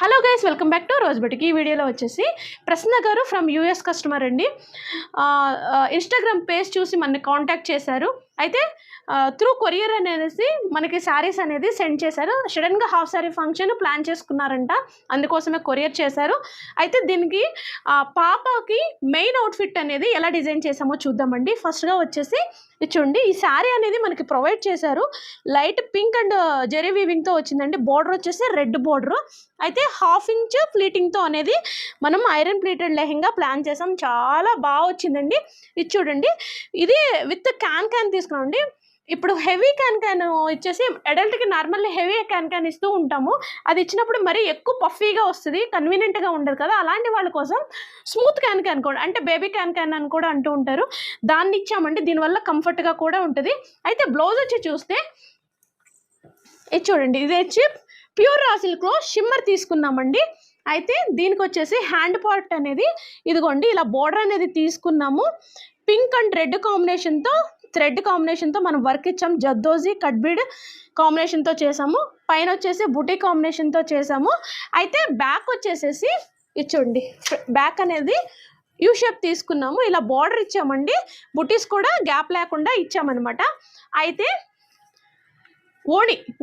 Hello guys, welcome back to rose boutique. ఈ వీడియోలో వచ్చేసి ప్రసన్న గారు ఫ్రమ్ యూఎస్ కస్టమర్ అండి. ఇన్స్టాగ్రామ్ పేజ్ చూసి మనని కాంటాక్ట్ చేశారు. అయితే త్రూ కొరియర్ అనేసి మనకి శారీస్ అనేది సెండ్ చేశారు. సడన్గా హాఫ్ శారీ ఫంక్షన్ ప్లాన్ చేసుకున్నారంట, అందుకోసమే కొరియర్ చేశారు. అయితే దీనికి పాపకి మెయిన్ అవుట్ఫిట్ అనేది ఎలా డిజైన్ చేసామో చూద్దామండి. ఫస్ట్గా వచ్చేసి చూడండి, ఈ శారీ అనేది మనకి ప్రొవైడ్ చేశారు. లైట్ పింక్ అండ్ జెరీ వీవింగ్తో వచ్చిందండి. బోర్డర్ వచ్చేసి రెడ్ బోర్డర్. అయితే 1/2 ఇంచ్ ప్లీటింగ్తో అనేది మనం ఐరన్ ప్లీటెడ్ లెహెంగా ప్లాన్ చేసాం. చాలా బాగా వచ్చిందండి. ఇది చూడండి, ఇది విత్ క్యాన్ తీసుకున్నామండి. ఇప్పుడు హెవీ క్యాన్ ఇచ్చేసి అడల్ట్కి నార్మల్లీ హెవీ క్యాన్ ఇస్తూ ఉంటాము. అది ఇచ్చినప్పుడు మరీ ఎక్కువ పఫీగా వస్తుంది, కన్వీనియంట్గా ఉండదు కదా. అలాంటి వాళ్ళ కోసం స్మూత్ క్యాన్ కూడా, అంటే బేబీ క్యాన్ అని కూడా అంటూ ఉంటారు, దాన్ని ఇచ్చామండి. దీనివల్ల కంఫర్ట్గా కూడా ఉంటుంది. అయితే బ్లౌజ్ వచ్చి చూస్తే ఇది చూడండి, ఇది వచ్చి ప్యూర్ రా సిల్క్లో షిమ్మర్ తీసుకున్నామండి. అయితే దీనికి వచ్చేసి హ్యాండ్ పార్ట్ అనేది ఇదిగోండి ఇలా బోర్డర్ అనేది తీసుకున్నాము. పింక్ అండ్ రెడ్ కాంబినేషన్తో, థ్రెడ్ కాంబినేషన్తో మనం వర్క్ ఇచ్చాం. జద్దోజీ కట్ బీడ్ కాంబినేషన్తో చేసాము. పైన వచ్చేసి బుటీ కాంబినేషన్తో చేసాము. అయితే బ్యాక్ వచ్చేసేసి ఇది చూడండి, బ్యాక్ అనేది యూ షేప్ తీసుకున్నాము. ఇలా బార్డర్ ఇచ్చామండి. బుటీస్ కూడా గ్యాప్ లేకుండా ఇచ్చామన్నమాట. అయితే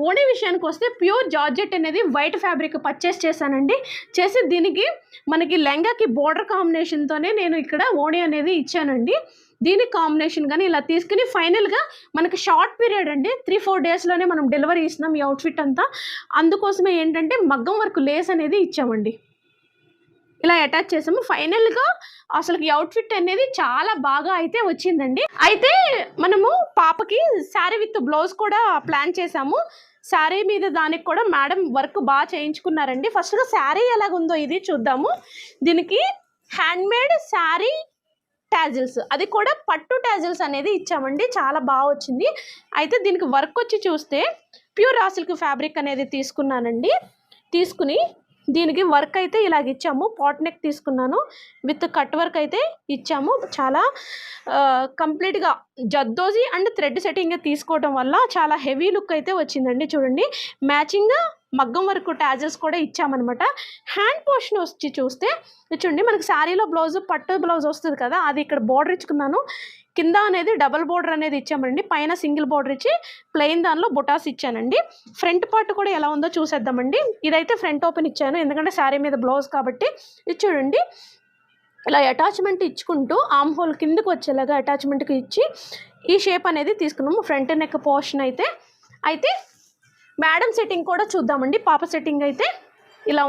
ఓణి విషయానికి వస్తే ప్యూర్ జార్జెట్ అనేది వైట్ ఫ్యాబ్రిక్ పర్చేస్ చేశానండి. చేసి దీనికి మనకి లెంగాకి బోర్డర్ కాంబినేషన్తోనే నేను ఇక్కడ ఓణి అనేది ఇచ్చానండి. దీనికి కాంబినేషన్ కానీ ఇలా తీసుకుని ఫైనల్గా మనకి షార్ట్ పీరియడ్ అండి, 3-4 డేస్లోనే మనం డెలివరీ ఇస్తున్నాం ఈ అవుట్ఫిట్ అంతా. అందుకోసమే ఏంటంటే మగ్గం వర్క్ లేస్ అనేది ఇచ్చామండి, ఇలా అటాచ్ చేసాము. ఫైనల్గా అసలు ఈ అవుట్ఫిట్ అనేది చాలా బాగా అయితే వచ్చిందండి. అయితే మనము పాపకి శారీ విత్ బ్లౌజ్ కూడా ప్లాన్ చేసాము. శారీ మీద దానికి కూడా మేడం వర్క్ బాగా చేయించుకున్నారండి. ఫస్ట్గా శారీ ఎలాగుందో ఇది చూద్దాము. దీనికి హ్యాండ్మేడ్ శారీ టాజిల్స్, అది కూడా పట్టు టాజిల్స్ అనేది ఇచ్చామండి. చాలా బాగా వచ్చింది. అయితే దీనికి వర్క్ వచ్చి చూస్తే ప్యూర్ రా సిల్క్ ఫ్యాబ్రిక్ అనేది తీసుకున్నానండి. తీసుకుని దీనికి వర్క్ అయితే ఇలాగ ఇచ్చాము. పాట్ నెక్ తీసుకున్నాను, విత్ కట్ వర్క్ అయితే ఇచ్చాము. చాలా కంప్లీట్గా జద్దోజీ అండ్ థ్రెడ్ సెట్టింగ్ తీసుకోవడం వల్ల చాలా హెవీ లుక్ అయితే వచ్చిందండి. చూడండి, మ్యాచింగ్గా మగ్గం వర్క్ టాజెస్ కూడా ఇచ్చామన్నమాట. హ్యాండ్ పోర్షన్ వచ్చి చూస్తే చూడండి, మనకి శారీలో బ్లౌజ్ పట్టు బ్లౌజ్ వస్తుంది కదా, అది ఇక్కడ బోర్డర్ ఇచ్చుకున్నాను. కింద అనేది డబల్ బోర్డర్ అనేది ఇచ్చామండి. పైన సింగిల్ బోర్డర్ ఇచ్చి ప్లెయిన్ దానిలో బుటాస్ ఇచ్చానండి. ఫ్రంట్ పార్ట్ కూడా ఎలా ఉందో చూసేద్దామండి. ఇదైతే ఫ్రంట్ ఓపెన్ ఇచ్చాను, ఎందుకంటే శారీ మీద బ్లౌజ్ కాబట్టి. ఇది చూడండి, ఇలా అటాచ్మెంట్ ఇచ్చుకుంటూ ఆమ్ హోల్ కిందకు వచ్చేలాగా అటాచ్మెంట్కి ఇచ్చి ఈ షేప్ అనేది తీసుకున్నాము. ఫ్రంట్ నెక్ పోర్షన్ అయితే మేడం సెట్టింగ్ కూడా చూద్దామండి. పాప సెట్టింగ్ అయితే ఇలా ఉంది.